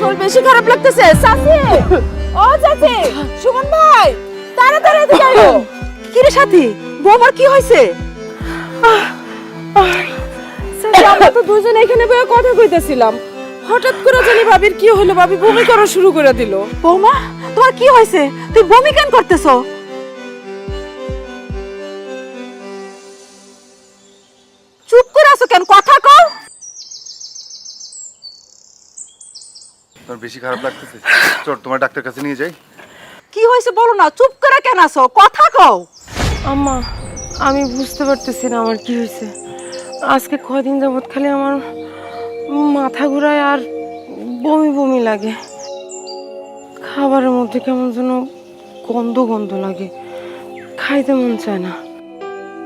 শরীর বেশি খারাপ লাগতেছে চাচি। ও চাচি, সুমন ভাই তাড়াতাড়ি এদিকে আয়ো। কি রে সাথী, বৌমার কি হয়েছে? চাচি, আমরা তো দুজনে এখানে বসে কথা কইতেছিলাম, হঠাৎ করে জানি ভাবির কি হলো, ভাবি বমি করা শুরু করে দিল। বৌমা, তোমার কি হয়েছে? তুই বমি কেন করতেছো? চুপ করে আছো কেন? কথা কও। তোমার বেশি খারাপ লাগতেছে, চল তোমার ডাক্তার কাছে নিয়ে যাই। কি হয়েছে বলো না, চুপ করে কেন আছো? কথা কও। আম্মা, আমি বুঝতে পারতেছি না আমার কি হয়েছে। আজকে কয়দিন যাবত খালি আমার মাথা ঘুরায় আর বমি বমি লাগে। খাবারের মধ্যে কেমন যেন গন্ধ গন্ধ লাগে, খাইতে মন চায় না।